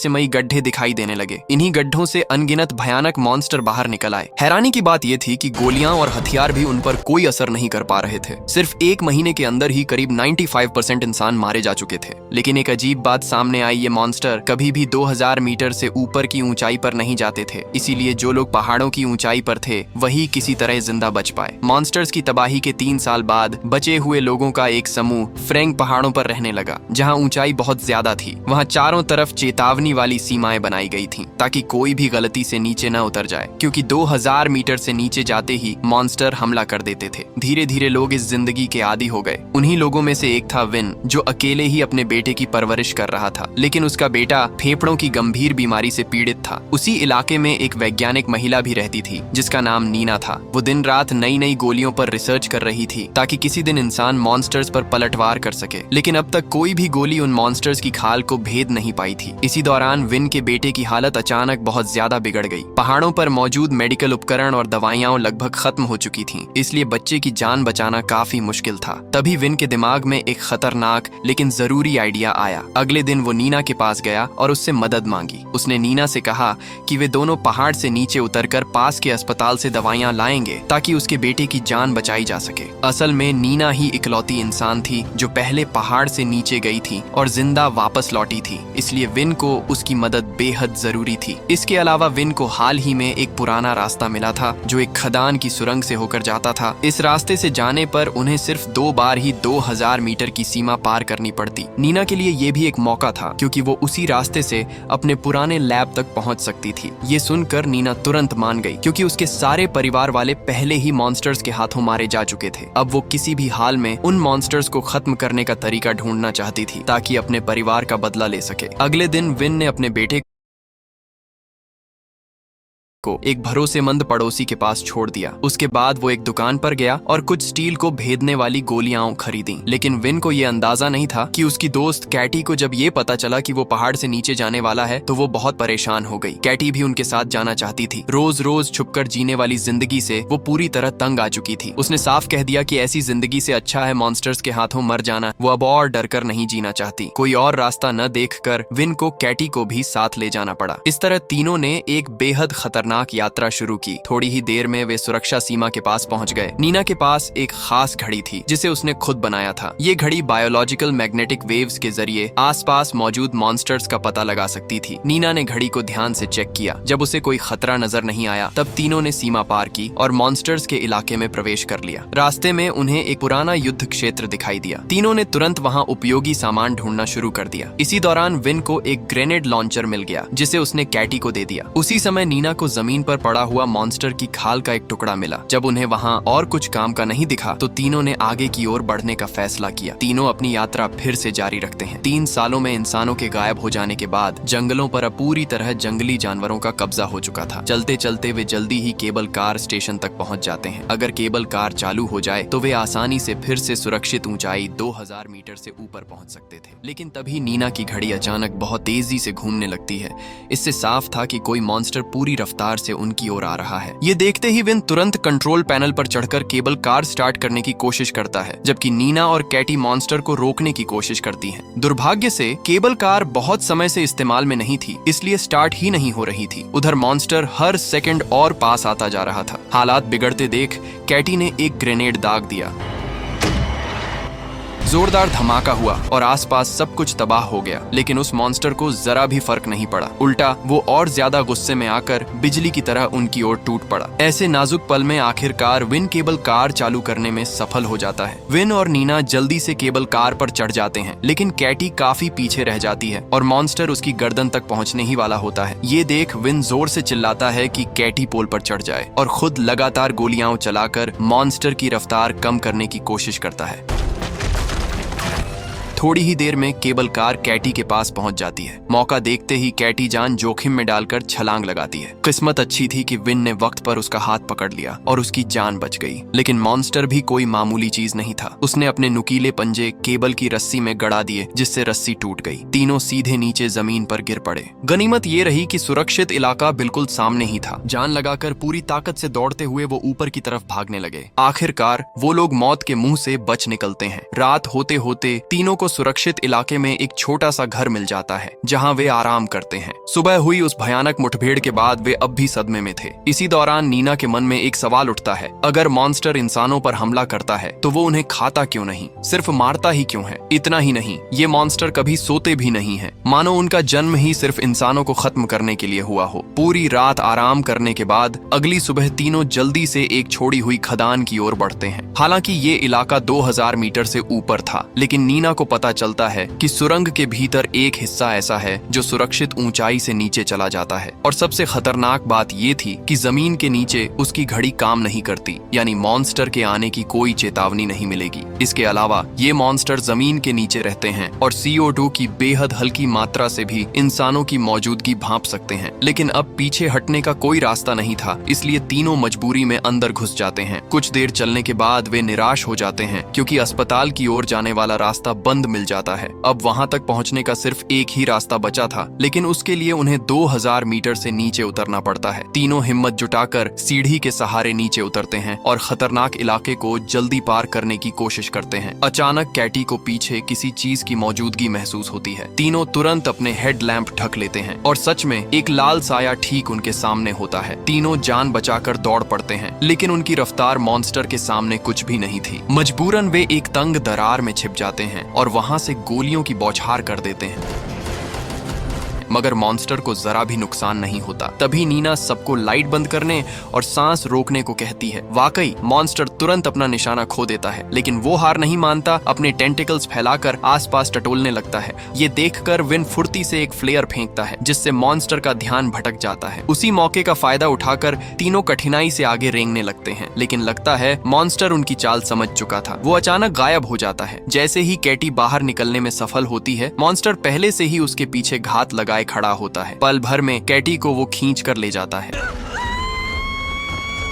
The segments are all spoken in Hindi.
रहस्यमयी गड्ढे दिखाई देने लगे। इन्हीं गड्ढों से अनगिनत भयानक मॉन्स्टर बाहर निकल आए। हैरानी की बात यह थी कि गोलियां और हथियार भी उन पर कोई असर नहीं कर पा रहे थे। सिर्फ 1 महीने के अंदर ही करीब 95% इंसान मारे जा चुके थे। लेकिन एक अजीब बात सामने आई, ये मॉन्स्टर कभी भी 2000 मीटर से ऊपर की ऊंचाई पर नहीं जाते थे। इसीलिए जो लोग पहाड़ों की ऊंचाई पर थे वही किसी तरह जिंदा बच पाए। मॉन्स्टर्स की तबाही के 3 साल बाद बचे हुए लोगों का एक समूह फ्रैंक पहाड़ों पर रहने लगा, जहां ऊंचाई बहुत ज्यादा थी। वहां चारों तरफ चेतावनी वाली सीमाएं बनाई गई थीं, ताकि कोई भी गलती से नीचे न उतर जाए, क्योंकि 2000 मीटर से नीचे जाते ही मॉन्स्टर हमला कर देते थे। धीरे धीरे लोग इस जिंदगी के आदी हो गए। उन्हीं लोगों में से एक था विन, जो अकेले ही अपने बेटे की परवरिश कर रहा था। लेकिन उसका बेटा फेफड़ों की गंभीर बीमारी से पीड़ित था। उसी इलाके में एक वैज्ञानिक महिला भी रहती थी, जिसका नाम नीना था। वो दिन रात नई नई गोलियों पर रिसर्च कर रही थी, ताकि किसी दिन इंसान मॉन्स्टर्स पर पलटवार कर सके। लेकिन अब तक कोई भी गोली उन मॉन्स्टर्स की खाल को भेद नहीं पाई थी। इसी दौरान विन के बेटे की हालत अचानक बहुत ज्यादा बिगड़ गई। पहाड़ों पर मौजूद मेडिकल उपकरण और दवाइयां लगभग खत्म हो चुकी थीं, इसलिए बच्चे की जान बचाना काफी मुश्किल था। तभी विन के दिमाग में एक खतरनाक लेकिन जरूरी आइडिया आया। अगले दिन वो नीना के पास गया और उससे मदद मांगी। उसने नीना से कहा कि वे दोनों पहाड़ से नीचे उतरकर पास के अस्पताल से दवाइयां लाएंगे, ताकि उसके बेटे की जान बचाई जा सके। असल में नीना ही इकलौती इंसान थी जो पहले पहाड़ से नीचे गई थी और जिंदा वापस लौटी थी, इसलिए विन को उसकी मदद बेहद जरूरी थी। इसके अलावा विन को हाल ही में एक पुराना रास्ता मिला था, जो एक खदान की सुरंग से होकर जाता था। इस रास्ते से जाने पर उन्हें सिर्फ 2 बार ही 2000 मीटर की सीमा पार करनी पड़ती। नीना के लिए ये भी एक मौका था, क्योंकि वो उसी रास्ते से अपने पुराने लैब तक पहुंच सकती थी। ये सुनकर नीना तुरंत मान गई, क्योंकि उसके सारे परिवार वाले पहले ही मॉन्स्टर्स के हाथों मारे जा चुके थे। अब वो किसी भी हाल में उन मॉन्स्टर्स को खत्म करने का तरीका ढूंढना चाहती थी, ताकि अपने परिवार का बदला ले सके। अगले दिन विन ने अपने बेटे को एक भरोसेमंद पड़ोसी के पास छोड़ दिया। उसके बाद वो एक दुकान पर गया और कुछ स्टील को भेदने वाली गोलियां खरीदी। लेकिन विन को ये अंदाजा नहीं था कि उसकी दोस्त कैटी को जब ये पता चला कि वो पहाड़ से नीचे जाने वाला है, तो वो बहुत परेशान हो गई। कैटी भी उनके साथ जाना चाहती थी। रोज रोज छुपकर जीने वाली जिंदगी से वो पूरी तरह तंग आ चुकी थी। उसने साफ कह दिया कि ऐसी जिंदगी से अच्छा है मॉन्स्टर्स के हाथों मर जाना। वो अब और डर कर नहीं जीना चाहती। कोई और रास्ता न देखकर विन को कैटी को भी साथ ले जाना पड़ा। इस तरह तीनों ने एक बेहद खतरनाक यात्रा शुरू की। थोड़ी ही देर में वे सुरक्षा सीमा के पास पहुंच गए। नीना के पास एक खास घड़ी थी, जिसे उसने खुद बनाया था। ये घड़ी बायोलॉजिकल मैग्नेटिक वेव्स के जरिए आसपास मौजूद मॉन्स्टर्स का पता लगा सकती थी। नीना ने घड़ी को ध्यान से चेक किया। जब उसे कोई खतरा नजर नहीं आया, तब तीनों ने सीमा पार की और मॉन्स्टर्स के इलाके में प्रवेश कर लिया। रास्ते में उन्हें एक पुराना युद्ध क्षेत्र दिखाई दिया। तीनों ने तुरंत वहां उपयोगी सामान ढूंढना शुरू कर दिया। इसी दौरान विन को एक ग्रेनेड लॉन्चर मिल गया, जिसे उसने कैटी को दे दिया। उसी समय नीना को जमीन पर पड़ा हुआ मॉन्स्टर की खाल का एक टुकड़ा मिला। जब उन्हें वहां और कुछ काम का नहीं दिखा, तो तीनों ने आगे की ओर बढ़ने का फैसला किया। तीनों अपनी यात्रा फिर से जारी रखते हैं। 3 सालों में इंसानों के गायब हो जाने के बाद जंगलों पर अब पूरी तरह जंगली जानवरों का कब्जा हो चुका था। चलते चलते वे जल्दी ही केबल कार स्टेशन तक पहुंच जाते हैं। अगर केबल कार चालू हो जाए तो वे आसानी से फिर से सुरक्षित ऊंचाई 2000 मीटर से ऊपर पहुंच सकते थे। लेकिन तभी नीना की घड़ी अचानक बहुत तेजी से घूमने लगती है। इससे साफ था कि कोई मॉन्स्टर पूरी रफ्तार से उनकी ओर आ रहा है। ये देखते ही विन तुरंत कंट्रोल पैनल पर चढ़कर केबल कार स्टार्ट करने की कोशिश करता है, जबकि नीना और कैटी मॉन्स्टर को रोकने की कोशिश करती हैं। दुर्भाग्य से केबल कार बहुत समय से इस्तेमाल में नहीं थी, इसलिए स्टार्ट ही नहीं हो रही थी। उधर मॉन्स्टर हर सेकंड और पास आता जा रहा था। हालात बिगड़ते देख कैटी ने एक ग्रेनेड दाग दिया। जोरदार धमाका हुआ और आसपास सब कुछ तबाह हो गया। लेकिन उस मॉन्स्टर को जरा भी फर्क नहीं पड़ा। उल्टा वो और ज्यादा गुस्से में आकर बिजली की तरह उनकी ओर टूट पड़ा। ऐसे नाजुक पल में आखिरकार विन केबल कार चालू करने में सफल हो जाता है। विन और नीना जल्दी से केबल कार पर चढ़ जाते हैं, लेकिन कैटी काफी पीछे रह जाती है और मॉन्स्टर उसकी गर्दन तक पहुंचने ही वाला होता है। ये देख विन जोर से चिल्लाता है कि कैटी पोल पर चढ़ जाए और खुद लगातार गोलियां चलाकर मॉन्स्टर की रफ्तार कम करने की कोशिश करता है। थोड़ी ही देर में केबल कार कैटी के पास पहुंच जाती है। मौका देखते ही कैटी जान जोखिम में डालकर छलांग लगाती है। किस्मत अच्छी थी कि विन ने वक्त पर उसका हाथ पकड़ लिया और उसकी जान बच गई। लेकिन मॉन्स्टर भी कोई मामूली चीज नहीं था। उसने अपने नुकीले पंजे केबल की रस्सी में गड़ा दिए, जिससे रस्सी टूट गई। तीनों सीधे नीचे जमीन पर गिर पड़े। गनीमत ये रही कि सुरक्षित इलाका बिल्कुल सामने ही था। जान लगाकर पूरी ताकत से दौड़ते हुए वो ऊपर की तरफ भागने लगे। आखिरकार वो लोग मौत के मुंह से बच निकलते हैं। रात होते होते तीनों को सुरक्षित इलाके में एक छोटा सा घर मिल जाता है जहां वे आराम करते हैं। सुबह हुई उस भयानक मुठभेड़ के बाद वे अब भी सदमे में थे। इसी दौरान नीना के मन में एक सवाल उठता है, अगर मॉन्स्टर इंसानों पर हमला करता है तो वो उन्हें खाता क्यों नहीं, सिर्फ मारता ही क्यों है? इतना ही नहीं, ये मॉन्स्टर कभी सोते भी नहीं है, मानो उनका जन्म ही सिर्फ इंसानों को खत्म करने के लिए हुआ हो। पूरी रात आराम करने के बाद अगली सुबह तीनों जल्दी से एक छोड़ी हुई खदान की ओर बढ़ते हैं। हालांकि ये इलाका 2000 मीटर से ऊपर था, लेकिन नीना को पता चलता है कि सुरंग के भीतर एक हिस्सा ऐसा है जो सुरक्षित ऊंचाई से नीचे चला जाता है। और सबसे खतरनाक बात ये थी कि जमीन के नीचे उसकी घड़ी काम नहीं करती, यानी मॉन्स्टर के आने की कोई चेतावनी नहीं मिलेगी। इसके अलावा ये मॉन्स्टर जमीन के नीचे रहते हैं और CO2 की बेहद हल्की मात्रा से भी इंसानों की मौजूदगी भांप सकते हैं। लेकिन अब पीछे हटने का कोई रास्ता नहीं था, इसलिए तीनों मजबूरी में अंदर घुस जाते हैं। कुछ देर चलने के बाद वे निराश हो जाते हैं क्योंकि अस्पताल की ओर जाने वाला रास्ता बंद मिल जाता है। अब वहां तक पहुंचने का सिर्फ एक ही रास्ता बचा था, लेकिन उसके लिए उन्हें 2000 मीटर से नीचे उतरना पड़ता है। तीनों हिम्मत जुटाकर सीढ़ी के सहारे नीचे उतरते हैं और खतरनाक इलाके को जल्दी पार करने की कोशिश करते हैं। अचानक कैटी को पीछे किसी चीज की मौजूदगी महसूस होती है। तीनों तुरंत अपने हेडलैम्प ढक लेते हैं और सच में एक लाल साया ठीक उनके सामने होता है। तीनों जान बचाकर दौड़ पड़ते हैं, लेकिन उनकी रफ्तार मॉन्स्टर के सामने कुछ भी नहीं थी। मजबूरन वे एक तंग दरार में छिप जाते हैं और वहां से गोलियों की बौछार कर देते हैं, मगर मॉन्स्टर को जरा भी नुकसान नहीं होता। तभी नीना सबको लाइट बंद करने और सांस रोकने को कहती है। वाकई मॉन्स्टर तुरंत अपना निशाना खो देता है, लेकिन वो हार नहीं मानता, अपने टेंटिकल्स फैलाकर आसपास टटोलने लगता है। ये देखकर विन फुर्ती से एक फ्लेयर फेंकता है, जिससे मॉन्स्टर का ध्यान भटक जाता है। उसी मौके का फायदा उठाकर तीनों कठिनाई से आगे रेंगने लगते हैं, लेकिन लगता है मॉन्स्टर उनकी चाल समझ चुका था। वो अचानक गायब हो जाता है। जैसे ही कैटी बाहर निकलने में सफल होती है, मॉन्स्टर पहले से ही उसके पीछे घात लगाए खड़ा होता है। पल भर में कैटी को वो खींच कर ले जाता है।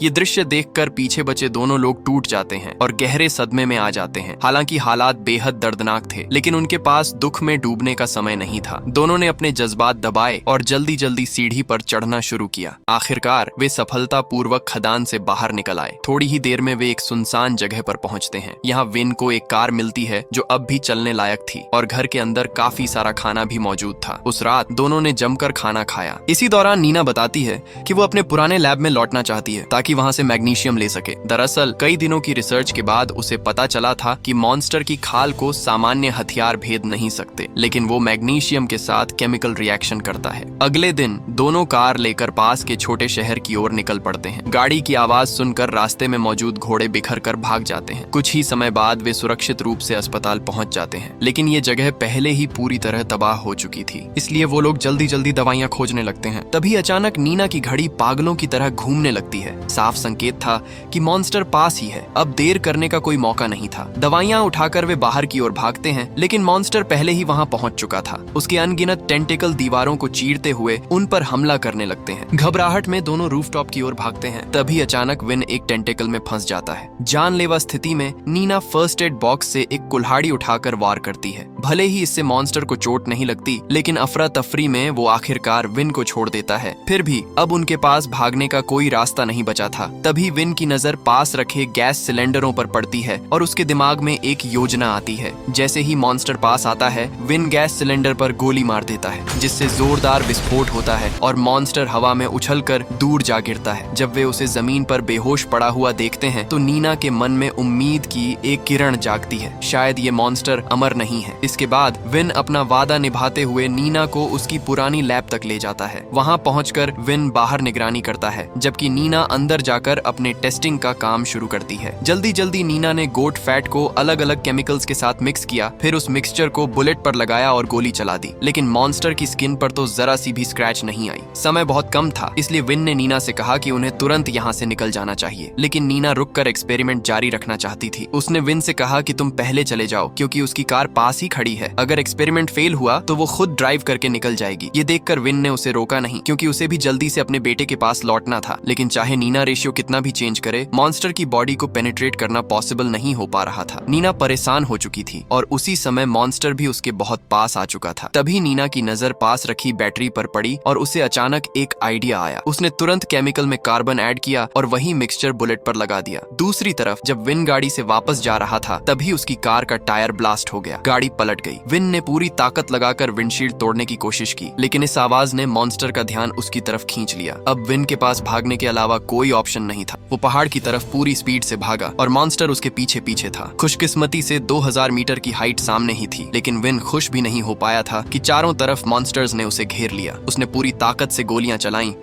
ये दृश्य देखकर पीछे बचे दोनों लोग टूट जाते हैं और गहरे सदमे में आ जाते हैं। हालांकि हालात बेहद दर्दनाक थे, लेकिन उनके पास दुख में डूबने का समय नहीं था। दोनों ने अपने जज्बात दबाए और जल्दी जल्दी सीढ़ी पर चढ़ना शुरू किया। आखिरकार वे सफलतापूर्वक खदान से बाहर निकल आए। थोड़ी ही देर में वे एक सुनसान जगह पर पहुंचते हैं। यहाँ विन को एक कार मिलती है जो अब भी चलने लायक थी और घर के अंदर काफी सारा खाना भी मौजूद था। उस रात दोनों ने जमकर खाना खाया। इसी दौरान नीना बताती है कि वो अपने पुराने लैब में लौटना चाहती है ताकि वहां से मैग्नीशियम ले सके। दरअसल कई दिनों की रिसर्च के बाद उसे पता चला था कि मॉन्स्टर की खाल को सामान्य हथियार भेद नहीं सकते, लेकिन वो मैग्नीशियम के साथ केमिकल रिएक्शन करता है। अगले दिन दोनों कार लेकर पास के छोटे शहर की ओर निकल पड़ते हैं। गाड़ी की आवाज सुनकर रास्ते में मौजूद घोड़े बिखर कर भाग जाते हैं। कुछ ही समय बाद वे सुरक्षित रूप से अस्पताल पहुंच जाते हैं, लेकिन ये जगह पहले ही पूरी तरह तबाह हो चुकी थी, इसलिए वो लोग जल्दी जल्दी दवाइयां खोजने लगते हैं। तभी अचानक नीना की घड़ी पागलों की तरह घूमने लगती है। साफ संकेत था कि मॉन्स्टर पास ही है। अब देर करने का कोई मौका नहीं था। दवाइयां उठाकर वे बाहर की ओर भागते हैं, लेकिन मॉन्स्टर पहले ही वहां पहुंच चुका था। उसके अनगिनत टेंटिकल दीवारों को चीरते हुए उन पर हमला करने लगते हैं। घबराहट में दोनों रूफटॉप की ओर भागते हैं। तभी अचानक विन एक टेंटिकल में फंस जाता है। जानलेवा स्थिति में नीना फर्स्ट एड बॉक्स से एक कुल्हाड़ी उठाकर वार करती है। भले ही इससे मॉन्स्टर को चोट नहीं लगती, लेकिन अफरा तफरी में वो आखिरकार विन को छोड़ देता है। फिर भी अब उनके पास भागने का कोई रास्ता नहीं बचा था। तभी विन की नजर पास रखे गैस सिलेंडरों पर पड़ती है और उसके दिमाग में एक योजना आती है। जैसे ही मॉन्स्टर पास आता है, विन गैस सिलेंडर पर गोली मार देता है, जिससे जोरदार विस्फोट होता है और मॉन्स्टर हवा में उछलकर दूर जा गिरता है। जब वे उसे जमीन पर बेहोश पड़ा हुआ देखते हैं, तो नीना के मन में उम्मीद की एक किरण जागती है। शायद ये मॉन्स्टर अमर नहीं है। इसके बाद विन अपना वादा निभाते हुए नीना को उसकी पुरानी लैब तक ले जाता है। वहां पहुंचकर विन बाहर निगरानी करता है, जबकि नीना अंदर जाकर अपने टेस्टिंग का काम शुरू करती है। जल्दी जल्दी नीना ने गोट फैट को अलग अलग केमिकल्स के साथ मिक्स किया, फिर उस मिक्सचर को बुलेट पर लगाया और गोली चला दी। लेकिन मॉन्स्टर की स्किन पर तो जरा सी भी स्क्रैच नहीं आई। समय बहुत कम था, इसलिए विन ने नीना से कहा कि उन्हें तुरंत यहाँ से निकल जाना चाहिए, लेकिन नीना रुककर एक्सपेरिमेंट जारी रखना चाहती थी। उसने विन से कहा कि तुम पहले चले जाओ, क्योंकि उसकी कार पास ही खड़ी है। अगर एक्सपेरिमेंट फेल हुआ तो वो खुद ड्राइव करके निकल जाएगी। ये देखकर विन ने उसे रोका नहीं, क्योंकि उसे भी जल्दी से अपने बेटे के पास लौटना था। लेकिन चाहे नीना नीना रेशियो कितना भी चेंज करे, मॉन्स्टर की बॉडी को पेनिट्रेट करना पॉसिबल नहीं हो पा रहा था। नीना परेशान हो चुकी थी और उसी समय मॉन्स्टर भी उसके बहुत पास आ चुका था। तभी नीना की नजर पास रखी बैटरी पर पड़ी और उसे अचानक एक आइडिया आया। उसने तुरंत केमिकल में कार्बन ऐड किया और वही मिक्सचर बुलेट पर लगा दिया। दूसरी तरफ जब विन गाड़ी से वापस जा रहा था तभी उसकी कार का टायर ब्लास्ट हो गया। गाड़ी पलट गई। विन ने पूरी ताकत लगाकर विंडशील्ड तोड़ने की कोशिश की, लेकिन इस आवाज ने मॉन्स्टर का ध्यान उसकी तरफ खींच लिया। अब विन के पास भागने के अलावा कोई ऑप्शन नहीं था। वो पहाड़ की तरफ पूरी स्पीड से भागा और मॉन्स्टर उसके पीछे पीछे था। खुशकिस्मती से 2000 मीटर की हाइट सामने ही थी, लेकिन विन खुश भी नहीं हो पाया था कि चारों तरफ मॉन्स्टर्स ने उसे घेर लिया। उसने पूरी ताकत से गोलियां चलाईं,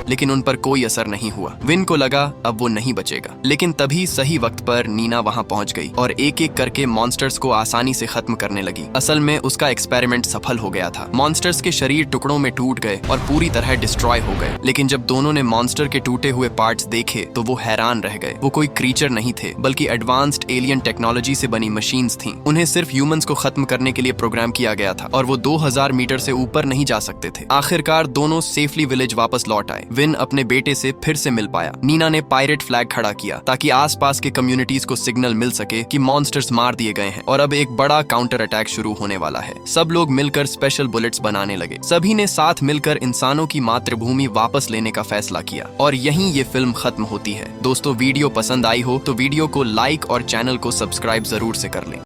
लेकिन उन पर कोई असर नहीं हुआ। विन को लगा अब वो नहीं बचेगा, लेकिन तभी सही वक्त पर नीना वहां पहुंच गई और एक एक करके मॉन्स्टर्स को आसानी से खत्म करने लगी। असल में उसका एक्सपेरिमेंट सफल हो गया था। मॉन्स्टर्स के शरीर टुकड़ों में टूट गए और पूरी तरह डिस्ट्रॉय हो गए, लेकिन जब दोनों ने मॉन्स्टर के टूटे हुए पार्ट्स देखे तो वो हैरान रह गए। वो कोई क्रीचर नहीं थे, बल्कि एडवांस्ड एलियन टेक्नोलॉजी से बनी मशीन्स थीं। उन्हें सिर्फ ह्यूमंस को खत्म करने के लिए प्रोग्राम किया गया था और वो 2000 मीटर से ऊपर नहीं जा सकते थे। आखिरकार दोनों सेफली विलेज वापस लौट आए। विन अपने बेटे से फिर से मिल पाया। नीना ने पायरेट फ्लैग खड़ा किया ताकि आसपास के कम्युनिटीज को सिग्नल मिल सके कि मॉन्स्टर्स मार दिए गए हैं और अब एक बड़ा काउंटर अटैक शुरू होने वाला है। सब लोग मिलकर स्पेशल बुलेट्स बनाने लगे। सभी ने साथ मिलकर इंसानों की मातृभूमि वापस लेने का फैसला किया और यहीं ये फिल्म खत्म होती है। दोस्तों, वीडियो पसंद आई हो तो वीडियो को लाइक और चैनल को सब्सक्राइब जरूर से कर लें।